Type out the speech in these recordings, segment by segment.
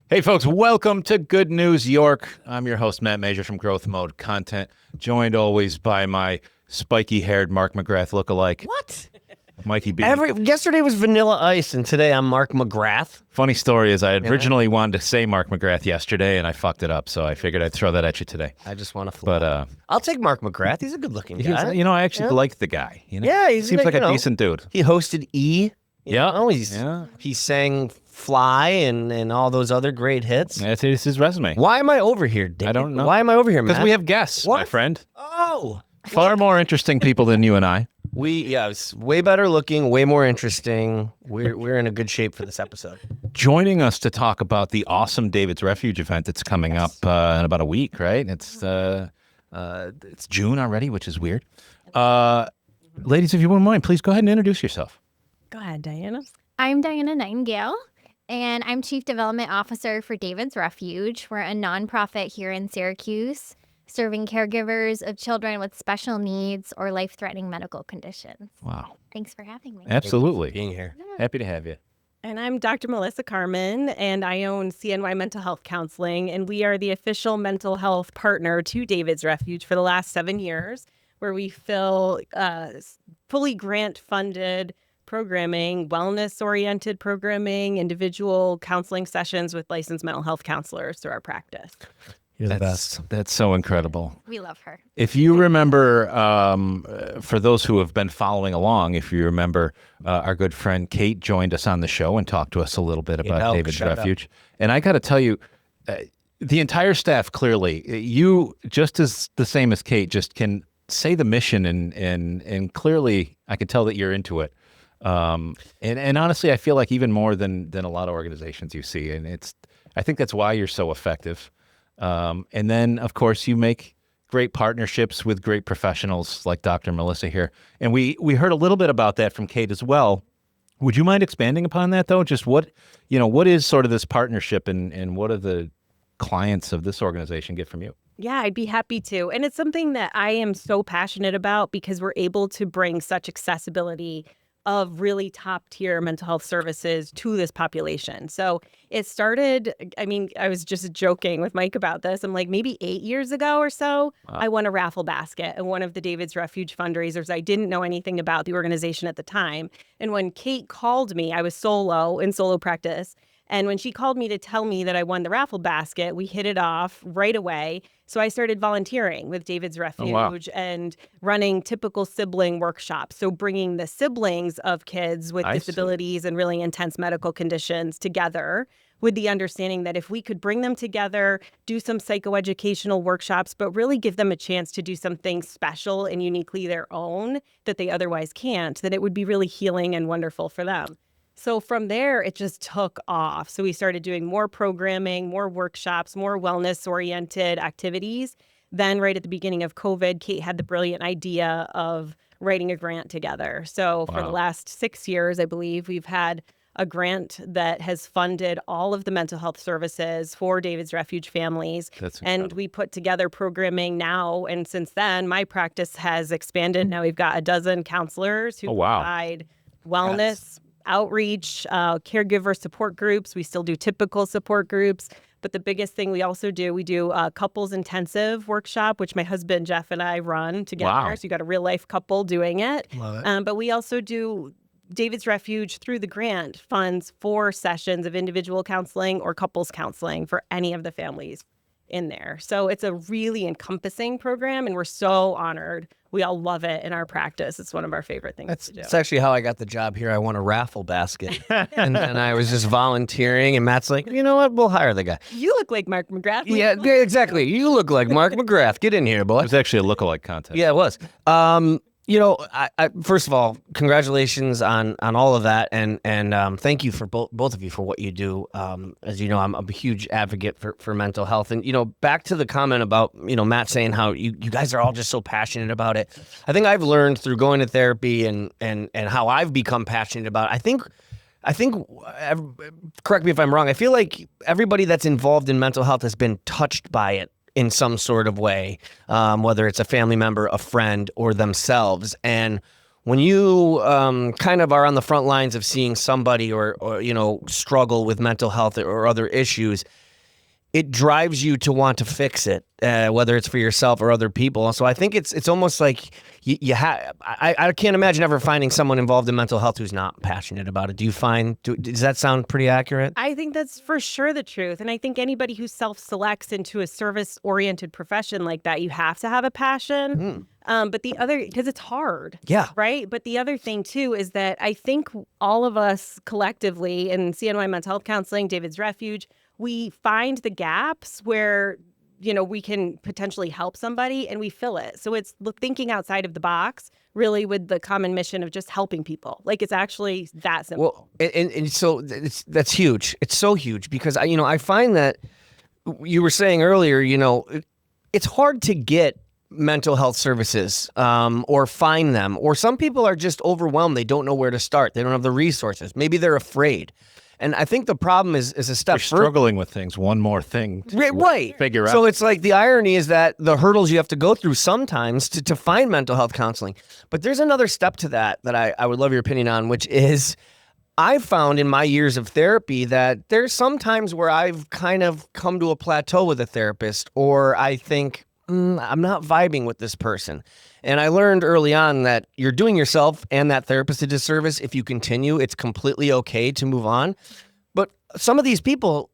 Hey folks, welcome to Good News York. I'm your host, Matt Major from Growth Mode Content, joined always by my spiky-haired Mark McGrath lookalike. What? Mikey B. Yesterday was Vanilla Ice, and today I'm Mark McGrath. Funny story is I originally wanted to say Mark McGrath yesterday, and I fucked it up, so I figured I'd throw that at you today. I just want to flip. But I'll take Mark McGrath. He's a good-looking guy. I actually like the guy. Yeah, he seems like a decent dude. He hosted E! Yeah. He sang Fly and all those other great hits. That's his resume. Why am I over here, Dave? I don't know. Why am I over here, Matt? Because we have guests, What? my friend. Oh! Far more interesting people than you and I. It's way better looking, way more interesting. We're in a good shape for this episode. Joining us to talk about the awesome David's Refuge event that's coming up in about a week, right? It's June already, which is weird. Ladies, if you wouldn't mind, please go ahead and introduce yourself. Go ahead, Diana. I'm Diana Nightingale, and I'm Chief Development Officer for David's Refuge. We're a nonprofit here in Syracuse, serving caregivers of children with special needs or life-threatening medical conditions. Wow. Thanks for having me. Absolutely. Being here. Happy to have you. And I'm Dr. Melissa Carman, and I own CNY Mental Health Counseling, and we are the official mental health partner to David's Refuge for the last 7 years, where we fill fully grant-funded programming, wellness-oriented programming, individual counseling sessions with licensed mental health counselors through our practice. You're the best. That's so incredible. We love her. If you remember, for those who have been following along, if you remember, our good friend Kate joined us on the show and talked to us a little bit about David's Refuge. And I got to tell you, the entire staff, clearly, you, just as the same as Kate, just can say the mission and clearly I can tell that you're into it. And honestly, I feel like even more than a lot of organizations you see. And I think that's why you're so effective. And then, of course, you make great partnerships with great professionals like Dr. Melissa here. And we heard a little bit about that from Kate as well. Would you mind expanding upon that, though? Just what is sort of this partnership and what do the clients of this organization get from you? Yeah, I'd be happy to. And it's something that I am so passionate about because we're able to bring such accessibility of really top-tier mental health services to this population. So it started, I was just joking with Mike about this. I'm like, maybe 8 years ago or so, wow. I won a raffle basket at one of the David's Refuge fundraisers. I didn't know anything about the organization at the time. And when Kate called me, I was in solo practice. And when she called me to tell me that I won the raffle basket, we hit it off right away. So I started volunteering with David's Refuge and running typical sibling workshops. So bringing the siblings of kids with disabilities and really intense medical conditions together with the understanding that if we could bring them together, do some psychoeducational workshops, but really give them a chance to do something special and uniquely their own that they otherwise can't, that it would be really healing and wonderful for them. So from there, it just took off. So we started doing more programming, more workshops, more wellness-oriented activities. Then right at the beginning of COVID, Kate had the brilliant idea of writing a grant together. So for the last 6 years, I believe, we've had a grant that has funded all of the mental health services for David's Refuge families. And we put together programming now. And since then, my practice has expanded. Now we've got a dozen counselors who provide wellness, outreach, caregiver support groups. We still do typical support groups. But the biggest thing we also do, we do a couples intensive workshop, which my husband, Jeff, and I run together. Wow. So you got a real life couple doing it. Love it. But we also do David's Refuge through the grant funds 4 sessions of individual counseling or couples counseling for any of the families in there. So it's a really encompassing program, and we're so honored. We all love it in our practice. It's one of our favorite things to do. That's actually how I got the job here. I won a raffle basket, and I was just volunteering, and Matt's like, you know what? We'll hire the guy. You look like Mark McGrath. Yeah, exactly. You look like Mark McGrath. Get in here, boy. It was actually a lookalike contest. Yeah, it was. I first of all, congratulations on all of that, and thank you for both of you for what you do. As you know, I'm a huge advocate for mental health, and back to the comment about Matt saying how you guys are all just so passionate about it. I think I've learned through going to therapy and how I've become passionate about it. I think, correct me if I'm wrong, I feel like everybody that's involved in mental health has been touched by it in some sort of way, whether it's a family member, a friend, or themselves. And when you kind of are on the front lines of seeing somebody or struggle with mental health or other issues, it drives you to want to fix it, whether it's for yourself or other people. So I think it's almost like you have. I can't imagine ever finding someone involved in mental health who's not passionate about it. Does that sound pretty accurate? I think that's for sure the truth. And I think anybody who self-selects into a service-oriented profession like that, you have to have a passion. But the other, because it's hard. Yeah. Right. But the other thing, too, is that I think all of us collectively in CNY Mental Health Counseling, David's Refuge, we find the gaps where, we can potentially help somebody and we fill it. So it's thinking outside of the box, really, with the common mission of just helping people. Like, it's actually that simple. Well, and so that's huge. It's so huge because, I find that you were saying earlier, it's hard to get mental health services or find them. Or some people are just overwhelmed. They don't know where to start. They don't have the resources. Maybe they're afraid. And I think the problem is a step You're struggling with things. One more thing to figure out. So it's like the irony is that the hurdles you have to go through sometimes to find mental health counseling. But there's another step to that I would love your opinion on, which is I've found in my years of therapy that there's some times where I've kind of come to a plateau with a therapist, or I think, I'm not vibing with this person. And I learned early on that you're doing yourself and that therapist a disservice if you continue. It's completely okay to move on. But some of these people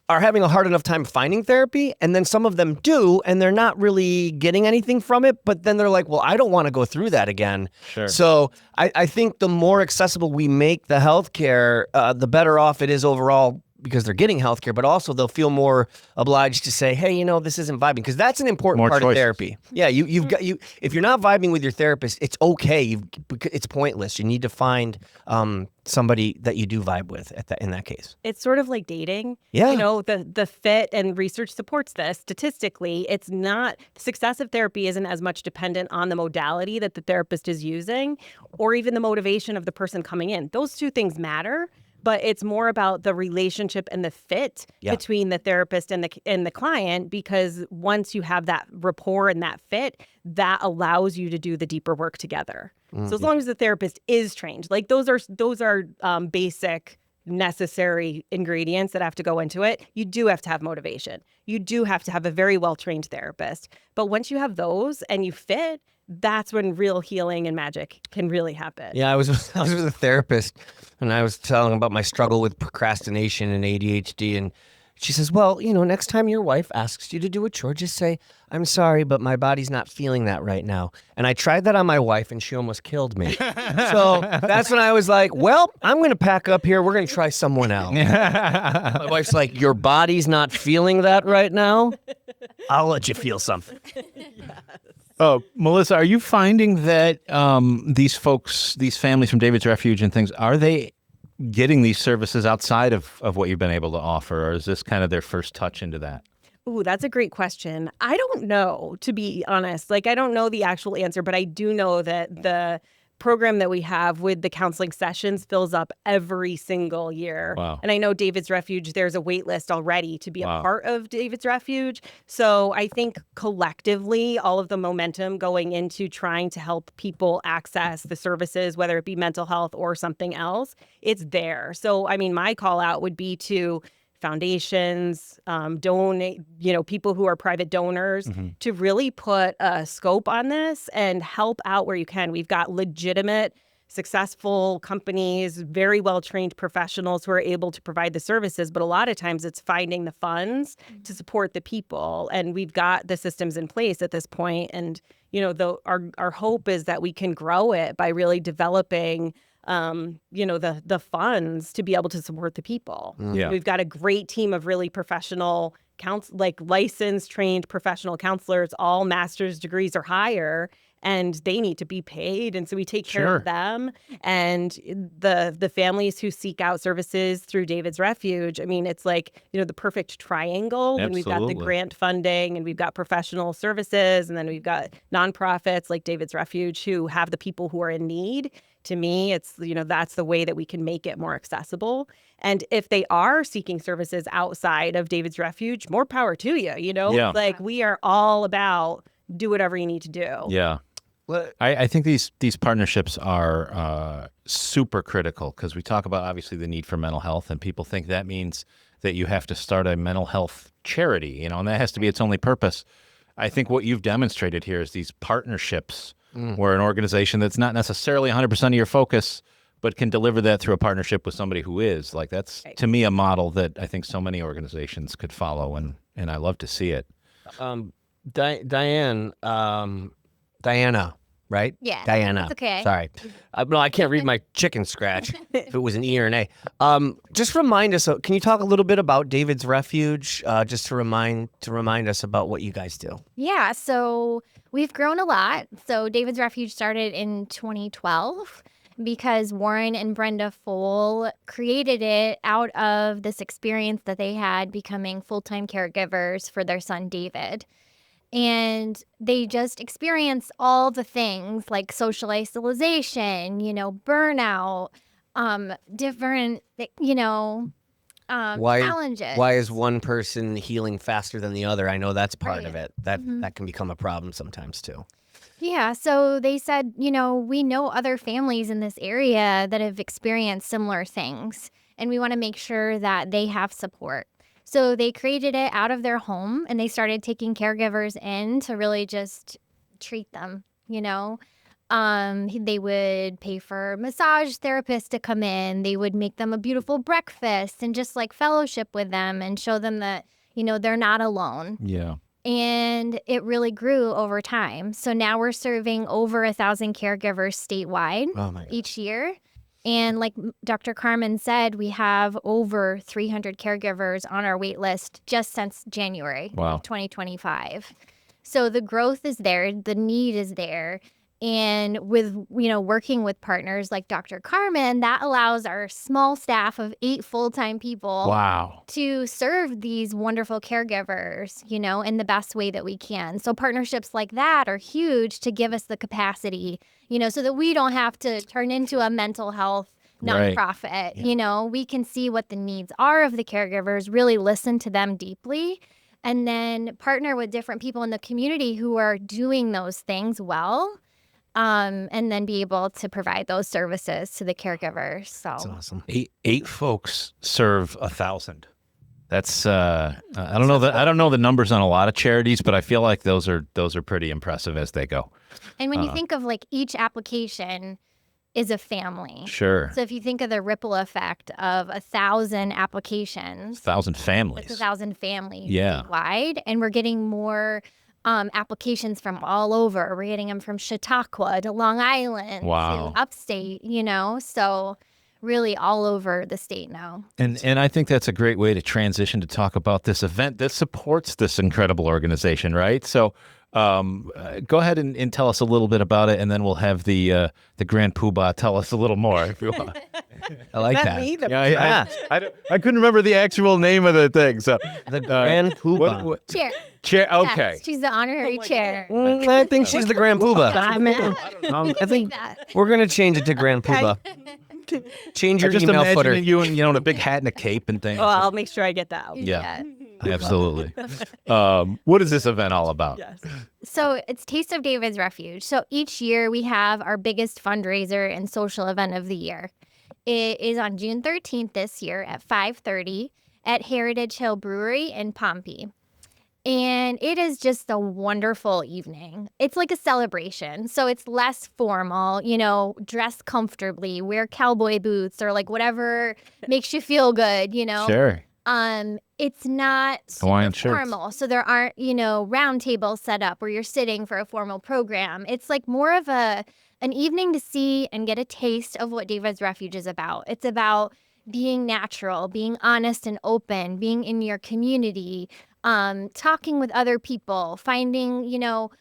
are having a hard enough time finding therapy, and then some of them do, and they're not really getting anything from it. But then they're like, well, I don't want to go through that again. Sure. So I think the more accessible we make the healthcare, the better off it is overall, because they're getting healthcare, but also they'll feel more obliged to say, hey, this isn't vibing, because that's an important part of therapy. Yeah, if you're not vibing with your therapist, it's okay. It's pointless. You need to find somebody that you do vibe with in that case. It's sort of like dating. Yeah. The fit, and research supports this. Statistically, it's not, success of therapy isn't as much dependent on the modality that the therapist is using or even the motivation of the person coming in. Those two things matter. But it's more about the relationship and the fit between the therapist and the client, because once you have that rapport and that fit, that allows you to do the deeper work together. Mm-hmm. So as long as the therapist is trained, like those are basic necessary ingredients that have to go into it. You do have to have motivation. You do have to have a very well-trained therapist. But once you have those and you fit, that's when real healing and magic can really happen. Yeah, I was with a therapist, and I was telling about my struggle with procrastination and ADHD, and she says, well, next time your wife asks you to do a chore, just say, I'm sorry, but my body's not feeling that right now. And I tried that on my wife, and she almost killed me. So that's when I was like, well, I'm going to pack up here. We're going to try someone else. My wife's like, your body's not feeling that right now? I'll let you feel something. Yes. Oh, Melissa, are you finding that these folks, these families from David's Refuge and things, are they getting these services outside of what you've been able to offer, or is this kind of their first touch into that? Ooh, that's a great question. I don't know, to be honest. Like, I don't know the actual answer, but I do know that the program that we have with the counseling sessions fills up every single year. Wow. And I know David's Refuge, there's a wait list already to be a part of David's Refuge. So I think collectively, all of the momentum going into trying to help people access the services, whether it be mental health or something else, it's there. So, I mean, my call out would be to foundations, donate, people who are private donors, to really put a scope on this and help out where you can. We've got legitimate, successful companies, very well-trained professionals who are able to provide the services, but a lot of times it's finding the funds to support the people. And we've got the systems in place at this point. And, our hope is that we can grow it by really developing the funds to be able to support the people. Yeah. We've got a great team of really professional licensed, trained professional counselors, all master's degrees or higher, and they need to be paid. And so we take care of them. And the families who seek out services through David's Refuge, I mean, it's like, the perfect triangle. Absolutely. And we've got the grant funding, and we've got professional services, and then we've got nonprofits like David's Refuge who have the people who are in need. To me, it's, that's the way that we can make it more accessible. And if they are seeking services outside of David's Refuge, more power to you, Yeah. Like, we are all about do whatever you need to do. Yeah. I think these partnerships are super critical because we talk about obviously the need for mental health, and people think that means that you have to start a mental health charity, and that has to be its only purpose. I think what you've demonstrated here is these partnerships where an organization that's not necessarily 100% of your focus, but can deliver that through a partnership with somebody who is. Like, that's, to me, a model that I think so many organizations could follow, and I love to see it. Diana, right? Yeah. Diana. It's okay. Sorry. No, I can't read my chicken scratch if it was an E or an A. Just remind us, can you talk a little bit about David's Refuge, just to remind us about what you guys do? Yeah, so we've grown a lot. So David's Refuge started in 2012 because Warren and Brenda Fohl created it out of this experience that they had becoming full-time caregivers for their son, David. And they just experience all the things like social isolation, burnout, different, challenges. Why is one person healing faster than the other? I know that's part of it. That can become a problem sometimes too. Yeah, so they said, we know other families in this area that have experienced similar things, and we want to make sure that they have support. So they created it out of their home, and they started taking caregivers in to really just treat them, They would pay for massage therapists to come in. They would make them a beautiful breakfast and just like fellowship with them and show them that, they're not alone. Yeah. And it really grew over time. So now we're serving over 1,000 caregivers statewide each year. And like Dr. Carman said, we have over 300 caregivers on our wait list just since January of 2025. So the growth is there, the need is there. And with, working with partners like Dr. Carman, that allows our small staff of 8 full-time people to serve these wonderful caregivers, in the best way that we can. So partnerships like that are huge to give us the capacity, so that we don't have to turn into a mental health nonprofit. Yeah. We can see what the needs are of the caregivers, really listen to them deeply, and then partner with different people in the community who are doing those things well. And then be able to provide those services to the caregivers. So that's awesome. Eight folks serve 1,000. That's I don't know the numbers on a lot of charities, but I feel like those are pretty impressive as they go. And when you think of like each application is a family. Sure. So if you think of the ripple effect of 1,000 applications, 1,000 families. It's 1,000 families wide, and we're getting more applications from all over. We're getting them from Chautauqua to Long Island to upstate, so really all over the state now. And I think that's a great way to transition to talk about this event that supports this incredible organization, right? So go ahead and tell us a little bit about it, and then we'll have the Grand Poobah tell us a little more if you want. I like that. Me? I couldn't remember the actual name of the thing. So the Grand Poobah. Chair. Okay. Yes, she's the honorary chair. I think she's the Grand Poobah. I think we're gonna change it to Grand Poobah. Change your email footer. You in a big hat and a cape and things. Oh, I'll make sure I get that out. Yeah. Absolutely. What is this event all about? Yes. So it's Taste of David's Refuge. So each year we have our biggest fundraiser and social event of the year. It is on June 13th this year at 5:30 at Heritage Hill Brewery in Pompey. And it is just a wonderful evening. It's like a celebration. So it's less formal, dress comfortably, wear cowboy boots or like whatever makes you feel good, Sure. It's not Hawaiian super formal. So there aren't, round tables set up where you're sitting for a formal program. It's like more of an evening to see and get a taste of what David's Refuge is about. It's about being natural, being honest and open, being in your community, talking with other people, finding,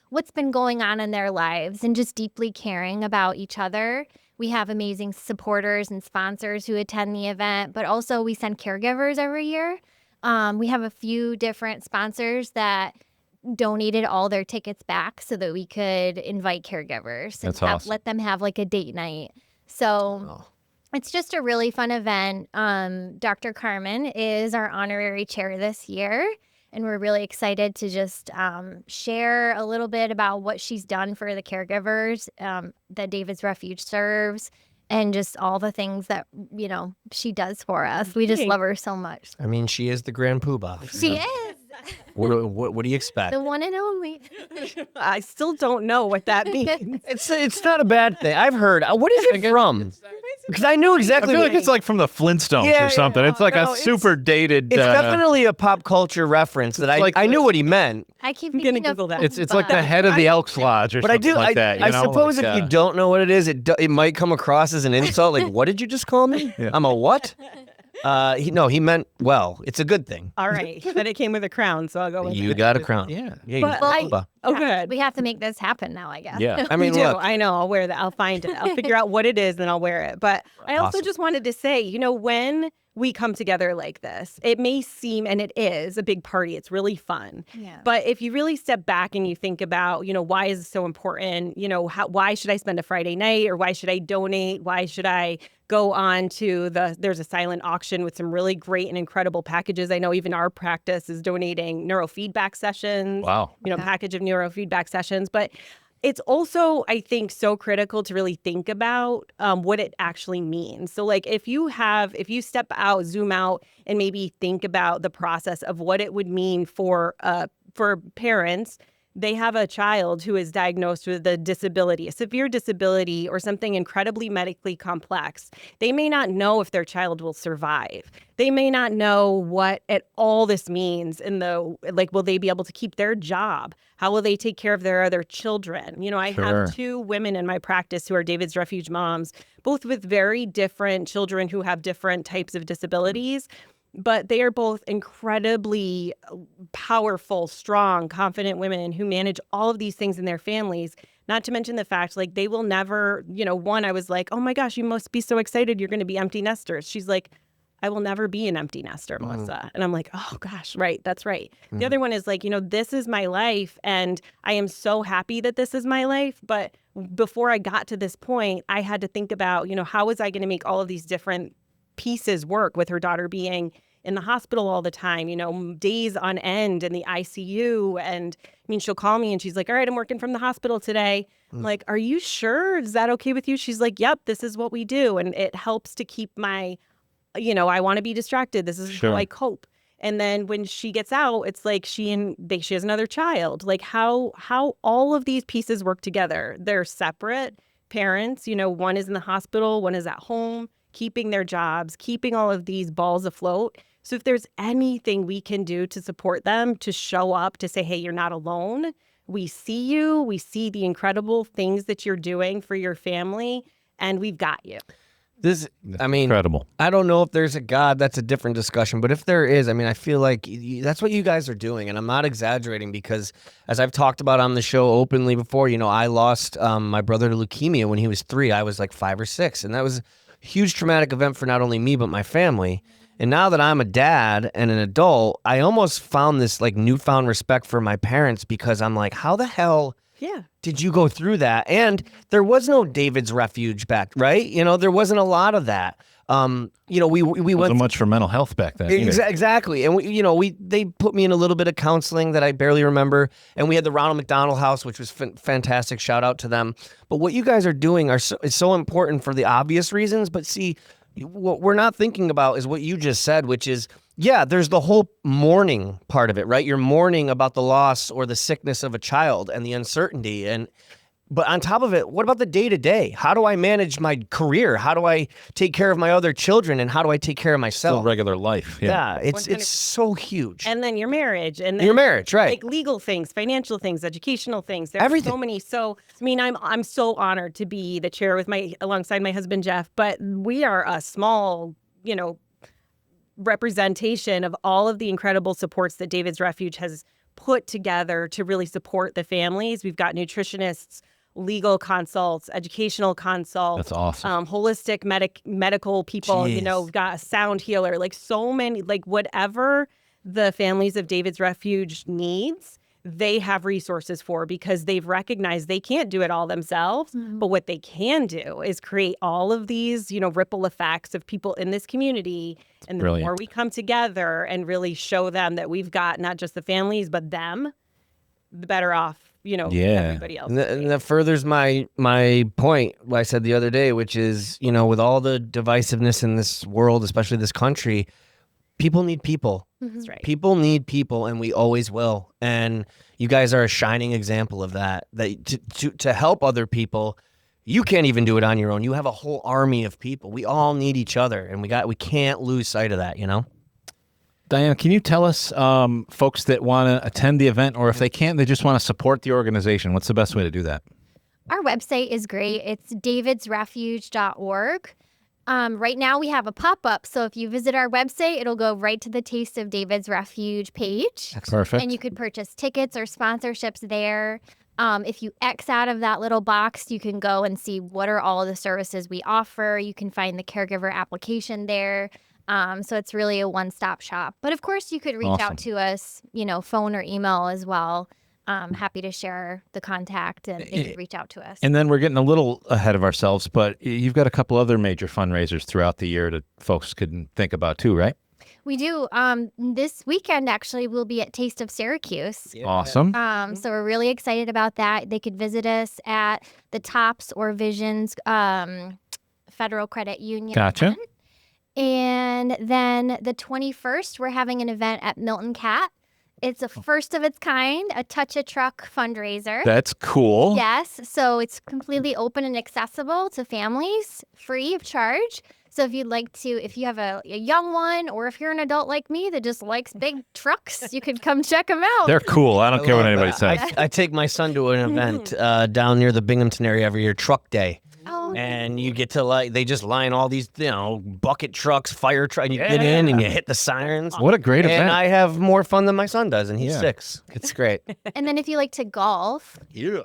what's been going on in their lives and just deeply caring about each other. We have amazing supporters and sponsors who attend the event, but also we send caregivers every year. We have a few different sponsors that donated all their tickets back so that we could invite caregivers and awesome. Let them have like a date night. So it's just a really fun event. Dr. Carman is our honorary chair this year. And we're really excited to just share a little bit about what she's done for the caregivers that David's Refuge serves, and just all the things that, she does for us. We just love her so much. I mean, she is the grand poobah. She is. What do you expect? The one and only. I still don't know what that means. It's not a bad thing. I've heard. What is it from? Because I knew I exactly. feel like it's like from the Flintstones Yeah, or something. It's like no, a super dated. It's definitely a pop culture reference that I knew what he meant. I keep gonna thinking of Google that. It's like the head of the Elks Lodge or But I something do. like that. You I know? suppose Like, if you don't know what it is, it might come across as an insult. Like, what did you just call me? Yeah. I'm a what? He meant well. It's a good thing. All right. Then it came with a crown, so I'll go with You it. got a crown. Yeah. you But, got a like, poobah. Oh, good. We have to make this happen now, I guess. Yeah. I mean, We do. look. I know. I'll wear that. I'll find it. I'll figure out what it is, and I'll wear it. But I also Awesome. just wanted to say, when we come together like this, it may seem, and it is, a big party. It's really fun. Yeah. But if you really step back and you think about, why is this so important? Why should I spend a Friday night, or why should I donate? Why should I go on to there's a silent auction with some really great and incredible packages. I know even our practice is donating neurofeedback sessions. Wow. Package of neurofeedback sessions. But it's also, I think, so critical to really think about what it actually means. So like if you step out, zoom out, and maybe think about the process of what it would mean for parents. They have a child who is diagnosed with a disability, a severe disability, or something incredibly medically complex. They may not know if their child will survive. They may not know what all this means will they be able to keep their job? How will they take care of their other children? I Sure. have 2 women in my practice who are David's Refuge moms, both with very different children who have different types of disabilities. But they are both incredibly powerful, strong, confident women who manage all of these things in their families. Not to mention the fact, they will never, one, I was like, oh my gosh, you must be so excited you're going to be empty nesters. She's like, I will never be an empty nester, Melissa. And I'm like, oh gosh, right, that's right. The other one is like, this is my life, and I am so happy that this is my life. But before I got to this point, I had to think about, how was I going to make all of these different pieces work, with her daughter being in the hospital all the time, days on end in the ICU. And she'll call me and she's like, all right, I'm working from the hospital today. I'm like, are you sure? Is that okay with you? She's like, yep, this is what we do. And it helps to keep my, I want to be distracted. This is Sure. how I cope. And then when she gets out, it's like she has another child. Like how all of these pieces work together. They're separate parents. One is in the hospital, one is at home, keeping their jobs, keeping all of these balls afloat. So if there's anything we can do to support them, to show up, to say, hey, you're not alone. We see you. We see the incredible things that you're doing for your family, and we've got you. Incredible. I don't know if there's a God. That's a different discussion. But if there is, I feel like that's what you guys are doing. And I'm not exaggerating, because as I've talked about on the show openly before, I lost my brother to leukemia when he was 3. I was like 5 or 6. And that was a huge traumatic event for not only me, but my family. And now that I'm a dad and an adult, I almost found this newfound respect for my parents, because I'm like, how the hell did you go through that? And there was no David's Refuge back, right? There wasn't a lot of that. We went So much for mental health back then. Exactly. And they put me in a little bit of counseling that I barely remember. And we had the Ronald McDonald House, which was fantastic. Shout out to them. But what you guys are doing is so important for the obvious reasons. But see, what we're not thinking about is what you just said, which is, there's the whole mourning part of it, right? You're mourning about the loss or the sickness of a child and the uncertainty. But on top of it, what about the day-to-day? How do I manage my career? How do I take care of my other children? And how do I take care of myself? Still regular life. Yeah, it's so huge. And then your marriage, and then your marriage, right? Like legal things, financial things, educational things. There's Everything. so many. So I'm so honored to be the chair alongside my husband Jeff. But we are a small, representation of all of the incredible supports that David's Refuge has put together to really support the families. We've got nutritionists, legal consults, educational consults. That's awesome. Holistic medical people. Jeez. We've got a sound healer. So many, whatever the families of David's Refuge needs, they have resources for, because they've recognized they can't do it all themselves. But what they can do is create all of these, ripple effects of people in this community. And the more we come together and really show them that we've got not just the families, but them, the better off, everybody else. And that furthers my point, what I said the other day, which is, with all the divisiveness in this world, especially this country, people need people. That's right. People need people, and we always will. And you guys are a shining example of that. That to help other people, you can't even do it on your own. You have a whole army of people. We all need each other, and we can't lose sight of that. Diana, can you tell us, folks that want to attend the event, or if they can't, they just want to support the organization, what's the best way to do that? Our website is great. It's davidsrefuge.org. Right now we have a pop-up, so if you visit our website, it'll go right to the Taste of David's Refuge page. Perfect. And you could purchase tickets or sponsorships there. If you X out of that little box, you can go and see what are all the services we offer. You can find the caregiver application there. So it's really a one-stop shop. But of course, you could reach out to us, phone or email as well. Happy to share the contact, and they could reach out to us. And then we're getting a little ahead of ourselves, but you've got a couple other major fundraisers throughout the year that folks could think about too, right? We do. This weekend, actually, we'll be at Taste of Syracuse. Yeah. Awesome. So we're really excited about that. They could visit us at the TOPS or Visions Federal Credit Union. Gotcha. And then the 21st, we're having an event at Milton Cat. It's a first of its kind, a Touch a Truck fundraiser. That's cool. Yes. So it's completely open and accessible to families, free of charge. So if you'd like to, if you have a young one, or if you're an adult like me that just likes big trucks, you could come check them out. They're cool. I don't care what anybody says. I take my son to an event down near the Binghamton area every year, Truck Day. Oh. And you get to they just line all these, bucket trucks, fire trucks, and you get in and you hit the sirens. What a great event. And I have more fun than my son does, and he's 6. It's great. And then if you like to golf, Yeah.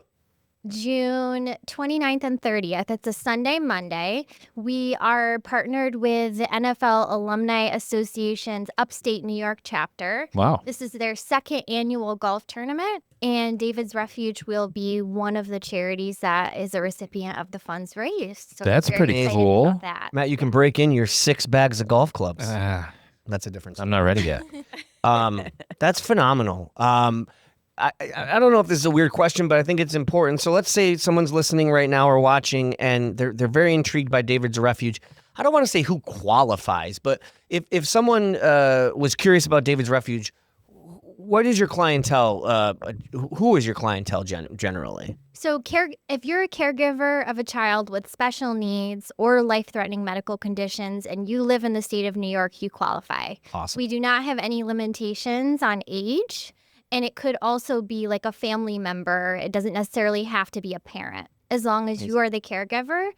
June 29th and 30th. It's a Sunday, Monday. We are partnered with the NFL Alumni Association's Upstate New York chapter. Wow. This is their second annual golf tournament, and David's Refuge will be one of the charities that is a recipient of the funds raised. So That's we're very pretty excited cool. about that. Matt, you can break in your 6 bags of golf clubs. That's a difference. I'm not ready yet. That's phenomenal. I don't know if this is a weird question, but I think it's important. So let's say someone's listening right now or watching, and they're very intrigued by David's Refuge. I don't want to say who qualifies, but if someone was curious about David's Refuge, what is your clientele? Who is your clientele generally? So if you're a caregiver of a child with special needs or life-threatening medical conditions and you live in the state of New York, you qualify. Awesome. We do not have any limitations on age. And it could also be like a family member. It doesn't necessarily have to be a parent. As long as you are the caregiver,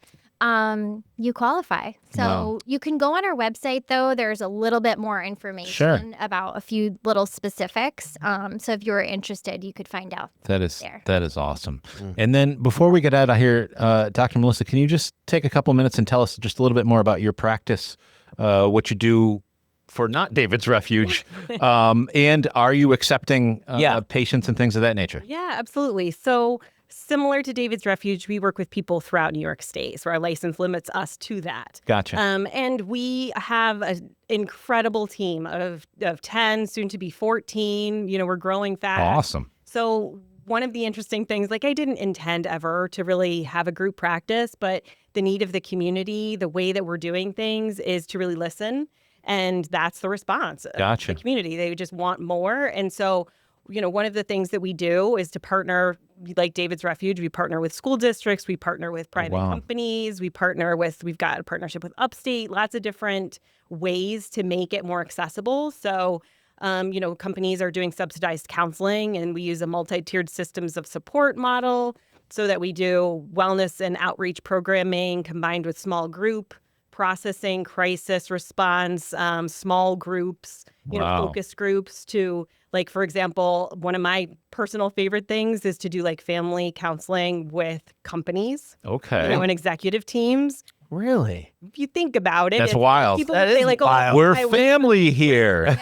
you qualify. So you can go on our website, though. There's a little bit more information about a few little specifics. So if you're interested, you could find out. That is awesome. And then before we get out of here, Dr. Melissa, can you just take a couple minutes and tell us just a little bit more about your practice, what you do for not David's Refuge, and are you accepting patients and things of that nature? Yeah, absolutely. So similar to David's Refuge, we work with people throughout New York State, so our license limits us to that. Gotcha. And we have an incredible team of 10, soon to be 14. We're growing fast. Awesome. So one of the interesting things, I didn't intend ever to really have a group practice, but the need of the community, the way that we're doing things is to really listen. And that's the response of the community. They just want more. And so, one of the things that we do is to partner, like David's Refuge. We partner with school districts. We partner with private companies. We've got a partnership with Upstate, lots of different ways to make it more accessible. So, companies are doing subsidized counseling, and we use a multi-tiered systems of support model so that we do wellness and outreach programming combined with small group processing, crisis response, small groups, focus groups to, for example, one of my personal favorite things is to do family counseling with companies. Okay. And executive teams. Really? If you think about it, That's wild. People That say is like, wild. We're family here.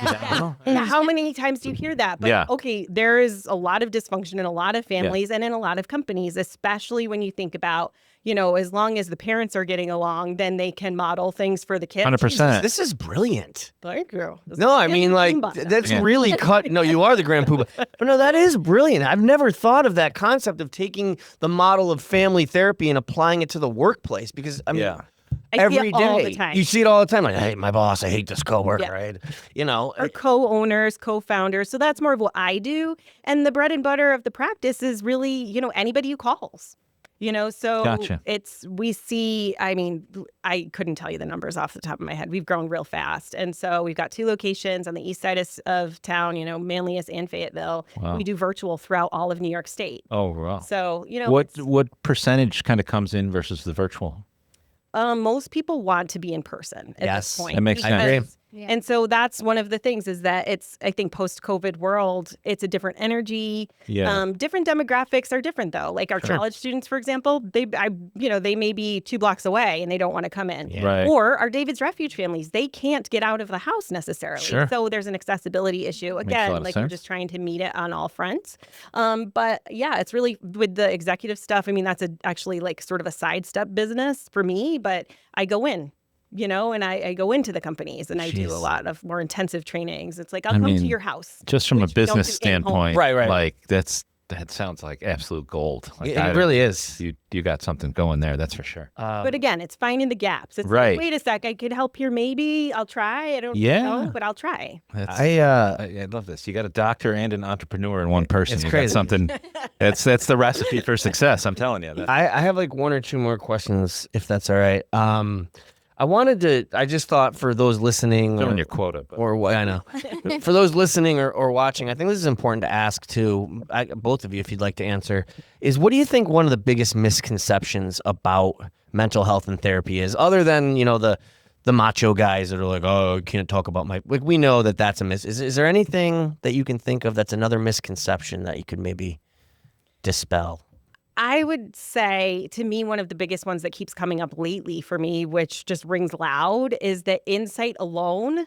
Yeah. How many times do you hear that? But Yeah. okay, there is a lot of dysfunction in a lot of families and in a lot of companies, especially when you think about, as long as the parents are getting along, then they can model things for the kids. 100%. This is brilliant. Thank you. No, I mean, like, that's really cut. No, you are the grand poobah. But no, that is brilliant. I've never thought of that concept of taking the model of family therapy and applying it to the workplace because, I mean, I see every it all day the time. you see it all the time. Like, hey, my boss, I hate this coworker, right? Or co-owners, co-founders. So that's more of what I do. And the bread and butter of the practice is really, anybody who calls. So Gotcha. we see, I mean, I couldn't tell you the numbers off the top of my head. We've grown real fast. And so we've got 2 locations on the east side of town, Manlius and Fayetteville. Wow. We do virtual throughout all of New York State. Oh, wow. So, what percentage kind of comes in versus the virtual? most people want to be in person at this point. That makes sense. I agree. Yeah. And so that's one of the things is that I think post-COVID world, it's a different energy. Yeah. Different demographics are different though. Like our college students, for example, they may be 2 blocks away and they don't want to come in. Yeah. Right. Or our David's Refuge families, they can't get out of the house necessarily. Sure. So there's an accessibility issue. a lot Again, of like we're sense. just trying to meet it on all fronts. But yeah, it's really with the executive stuff. I mean, that's actually like sort of a sidestep business for me, but I go in. And I go into the companies and I do a lot of more intensive trainings. It's like, I'll come to your house. Just from a which we don't business do at standpoint, home. Right. like that sounds like absolute gold. Like, It really is. You got something going there, that's for sure. But again, it's finding the gaps. It's Right. like, wait a sec, I could help here maybe. I'll try. I don't know, but I'll try. I love this. You got a doctor and an entrepreneur in one person. It's You got crazy. something. That's the recipe for success. I'm telling you. I have like 1 or 2 more questions, if that's all right. I just thought for those listening, Filling your quota. But. or what I know, for those listening or watching, I think this is important to ask too, both of you, if you'd like to answer, is what do you think one of the biggest misconceptions about mental health and therapy is, other than, the macho guys that are like, oh, I can't talk about like, we know that that's a is there anything that you can think of that's another misconception that you could maybe dispel? I would say, to me, one of the biggest ones that keeps coming up lately for me, which just rings loud, is that insight alone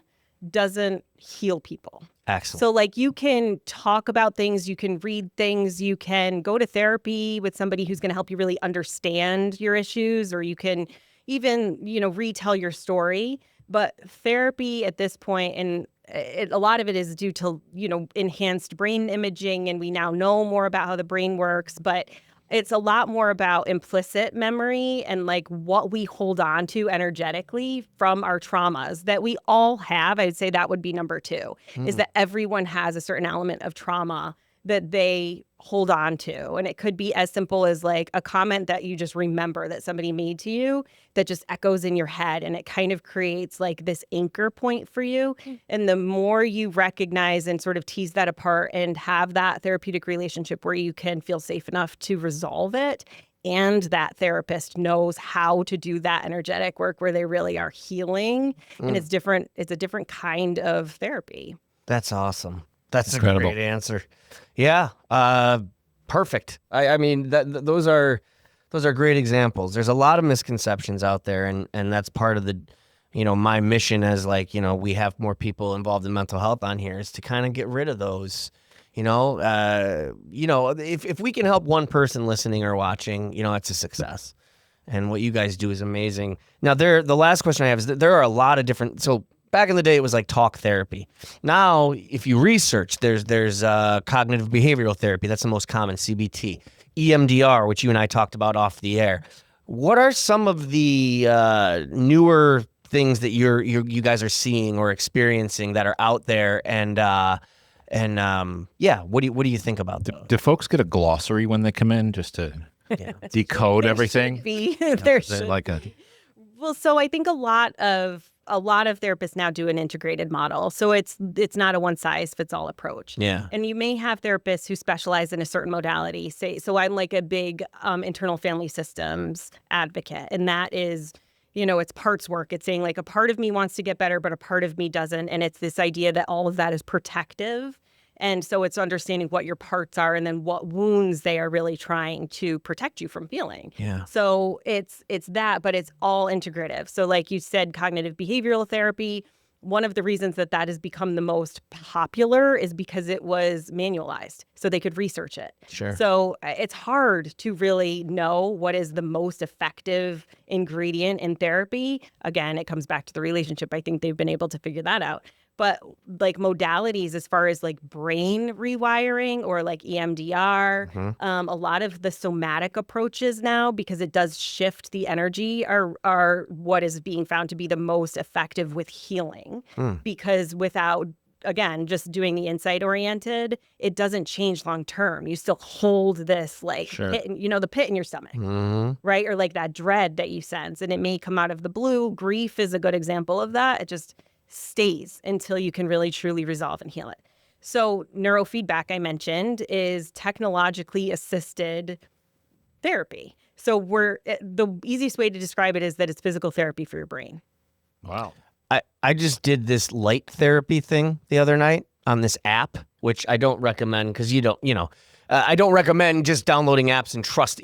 doesn't heal people. Excellent. So like you can talk about things, you can read things, you can go to therapy with somebody who's going to help you really understand your issues, or you can even, retell your story. But therapy at this point, and a lot of it is due to, enhanced brain imaging, and we now know more about how the brain works, but it's a lot more about implicit memory and like what we hold on to energetically from our traumas that we all have. I'd say that would be number 2, is that everyone has a certain element of trauma that they hold on to. And it could be as simple as like a comment that you just remember that somebody made to you that just echoes in your head, and it kind of creates like this anchor point for you. And the more you recognize and sort of tease that apart and have that therapeutic relationship where you can feel safe enough to resolve it, and that therapist knows how to do that energetic work where they really are healing, and it's a different kind of therapy. That's awesome. That's Incredible. a great answer. Yeah. Perfect. I mean, those are great examples. There's a lot of misconceptions out there, and that's part of the, my mission as like, we have more people involved in mental health on here is to kind of get rid of those. If we can help one person listening or watching, it's a success. And what you guys do is amazing. Now, the last question I have is that there are a lot of different. So back in the day, it was like talk therapy. Now, if you research, there's cognitive behavioral therapy. That's the most common, CBT. EMDR, which you and I talked about off the air. What are some of the newer things that you guys are seeing or experiencing that are out there? And what do you think about those? Do folks get a glossary when they come in just to decode everything? There should Like a Well, so I think a lot of therapists now do an integrated model. So it's not a one size fits all approach. Yeah. And you may have therapists who specialize in a certain modality. So I'm like a big internal family systems advocate, and that is, it's parts work. It's saying like a part of me wants to get better, but a part of me doesn't. And it's this idea that all of that is protective. And so it's understanding what your parts are and then what wounds they are really trying to protect you from feeling. Yeah. So it's that, but it's all integrative. So like you said, cognitive behavioral therapy, one of the reasons that has become the most popular is because it was manualized, so they could research it. Sure. So it's hard to really know what is the most effective ingredient in therapy. Again, it comes back to the relationship. I think they've been able to figure that out. But like modalities as far as like brain rewiring or like EMDR, a lot of the somatic approaches now, because it does shift the energy, are what is being found to be the most effective with healing. Because without, again, just doing the insight oriented, it doesn't change long term. You still hold this like pit, the pit in your stomach, right? Or like that dread that you sense, and it may come out of the blue. Grief is a good example of that. It just stays until you can really truly resolve and heal it. So neurofeedback, I mentioned, is technologically assisted therapy. So the easiest way to describe it is that it's physical therapy for your brain. Wow. I just did this light therapy thing the other night on this app, which I don't recommend because I don't recommend just downloading apps and trust,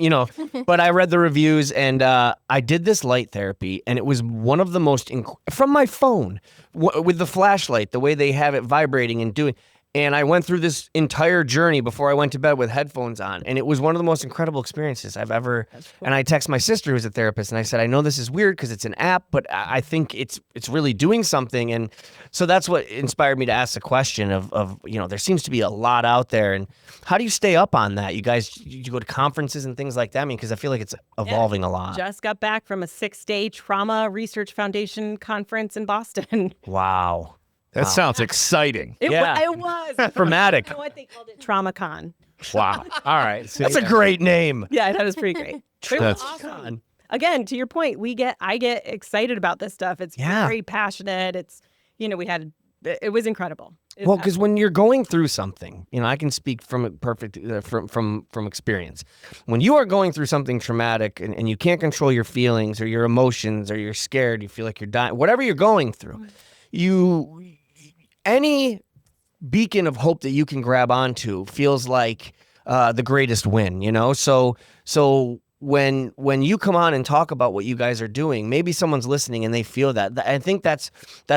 but I read the reviews and I did this light therapy and it was one of the most, from my phone with the flashlight, the way they have it vibrating and doing. And I went through this entire journey before I went to bed with headphones on. And it was one of the most incredible experiences I've ever. Cool. And I text my sister, who's a therapist, and I said, I know this is weird because it's an app, but I think it's really doing something. And so that's what inspired me to ask the question of there seems to be a lot out there. And how do you stay up on that? You guys, you go to conferences and things like that? I mean, because I feel like it's evolving a lot. Just got back from a 6-day Trauma Research Foundation conference in Boston. Wow. That sounds exciting. It was. Dramatic. You know what? They called it TraumaCon. Wow. All right. So that's a great name. Yeah, that was pretty great. It was awesome. Again, to your point, I get excited about this stuff. It's very passionate. It's, it was incredible. Well, because when you're going through something, I can speak from from experience. When you are going through something traumatic and you can't control your feelings or your emotions or you're scared, you feel like you're dying, whatever you're going through, any beacon of hope that you can grab onto feels like the greatest win, So when you come on and talk about what you guys are doing, maybe someone's listening and they feel that. I think that's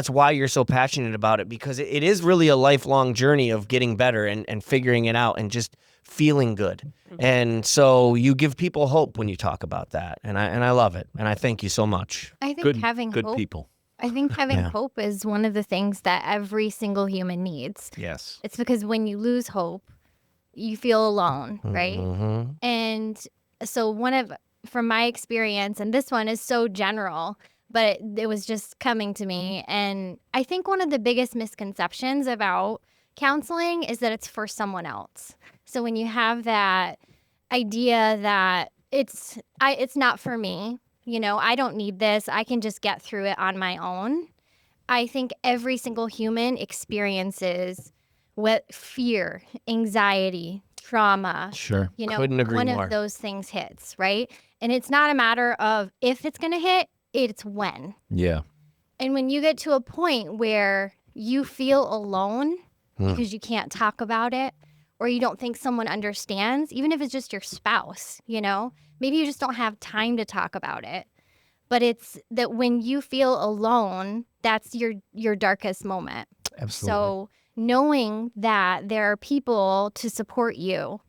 why you're so passionate about it, because it is really a lifelong journey of getting better and figuring it out and just feeling good. Mm-hmm. And so you give people hope when you talk about that, and I love it, and I thank you so much. I think having good hope. People. I think having hope is one of the things that every single human needs. Yes. It's because when you lose hope, you feel alone, right? Mm-hmm. And so from my experience, and this one is so general, but it was just coming to me. And I think one of the biggest misconceptions about counseling is that it's for someone else. So when you have that idea that it's not for me, I don't need this, I can just get through it on my own. I think every single human experiences fear, anxiety, trauma. Sure. Couldn't agree more. One of those things hits, right? And it's not a matter of if it's going to hit, it's when. Yeah. And when you get to a point where you feel alone because you can't talk about it, or you don't think someone understands, even if it's just your spouse, maybe you just don't have time to talk about it. But it's that when you feel alone, that's your darkest moment. Absolutely. So knowing that there are people to support you,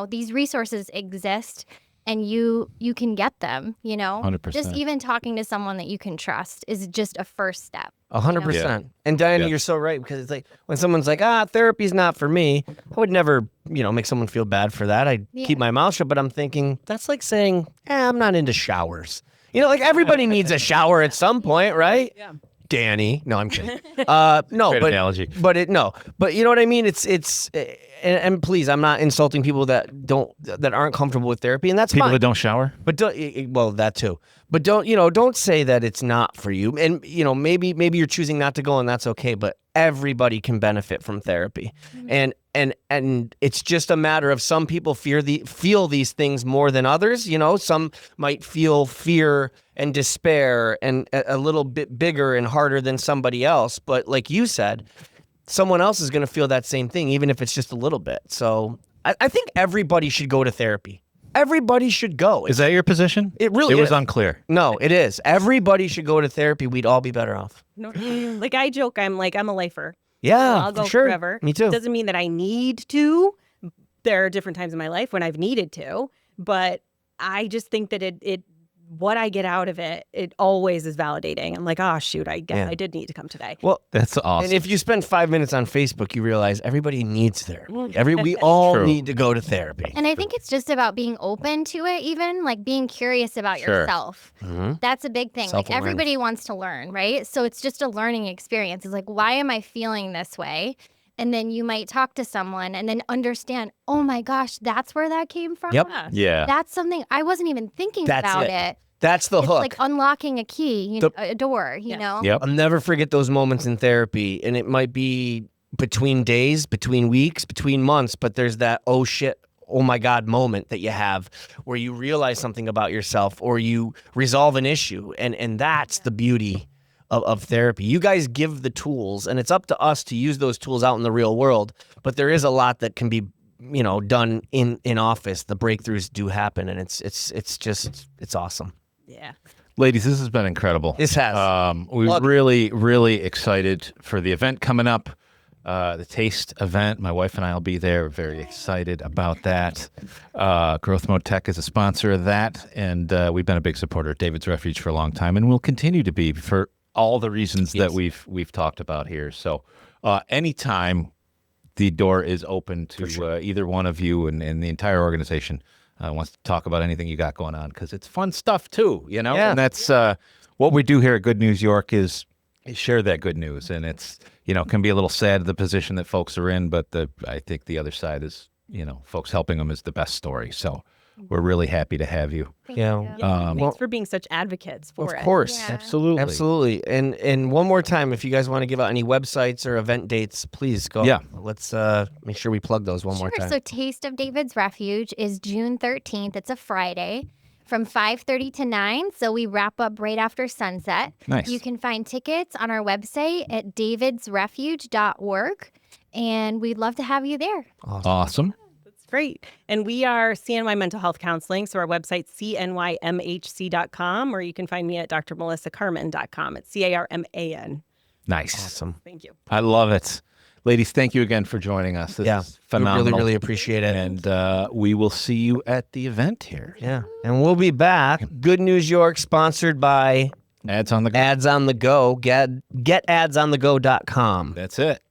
these resources exist and you can get them, 100%. Just even talking to someone that you can trust is just a first step. 100%. And Diana, you're so right, because it's like when someone's like, therapy's not for me, I would never, make someone feel bad for that. I'd keep my mouth shut, but I'm thinking that's like saying, I'm not into showers. Everybody needs a shower at some point, right? Yeah. Danny. No, I'm kidding. No, Great analogy. But you know what I mean? It's and please, I'm not insulting people that aren't comfortable with therapy, and that's people fine. that don't shower. But that too. But don't say that it's not for you. And maybe you're choosing not to go, and that's okay. But everybody can benefit from therapy, and it's just a matter of some people feel these things more than others. Some might feel fear and despair and a little bit bigger and harder than somebody else. But like you said, someone else is going to feel that same thing, even if it's just a little bit. So I think everybody should go to therapy. Everybody should go. Is that your position? It really It was is. unclear. No, it is. Everybody should go to therapy. We'd all be better off. No, like I joke, I'm a lifer. Yeah, I'll go for sure. forever. Me too. Doesn't mean that I need to. There are different times in my life when I've needed to, but I just think that it what I get out of it, it always is validating. I'm like, oh shoot, I guess I did need to come today. Well, That's awesome. and if you spend 5 minutes on Facebook, you realize everybody needs therapy. We all True. need to go to therapy. And I think it's just about being open to it, even like being curious about Sure. yourself. That's a big thing. Like Self-awareness. everybody wants to learn, right? So it's just a learning experience. It's like, why am I feeling this way? And then you might talk to someone and then understand, oh my gosh, that's where that came from. Yep. yeah. That's something I wasn't even thinking That's about it. it. That's the It's hook. like unlocking a key, a door, you know? Yep. I'll never forget those moments in therapy. And it might be between days, between weeks, between months, but there's that, oh shit, oh my God moment that you have where you realize something about yourself or you resolve an issue. And that's the beauty of therapy. You guys give the tools, and it's up to us to use those tools out in the real world. But there is a lot that can be, done in office. The breakthroughs do happen, and it's awesome. Yeah. Ladies, this has been incredible. This has. We're Look. really, really excited for the event coming up, the Taste event. My wife and I will be there. We're very excited about that. Growth Mode Tech is a sponsor of that, and we've been a big supporter of David's Refuge for a long time, and we'll continue to be for all the reasons that we've talked about here. So anytime the door is open to either one of you and the entire organization wants to talk about anything you got going on, because it's fun stuff too, Yeah. And that's what we do here at Good News York is share that good news. And it's, can be a little sad the position that folks are in, but I think the other side is, folks helping them is the best story. So we're really happy to have you. Thank Yeah. you. Thanks for being such advocates for it. Of course. Yeah. Absolutely. Absolutely. And one more time, if you guys want to give out any websites or event dates, please go. Yeah. Let's make sure we plug those one more Sure. time. So Taste of David's Refuge is June 13th. It's a Friday from 5:30 to 9. So we wrap up right after sunset. Nice. You can find tickets on our website at davidsrefuge.org. And we'd love to have you there. Awesome. That's great. And we are CNY Mental Health Counseling. So our website's cnymhc.com, or you can find me at drmelissacarman.com. It's CARMAN. Nice. Awesome. Thank you. I love it. Ladies, thank you again for joining us. This is We phenomenal. really, really appreciate it. And we will see you at the event here. Yeah. And we'll be back. Good News York, sponsored by Ads on the go. Ads on the Go. Get adsonthego.com. That's it.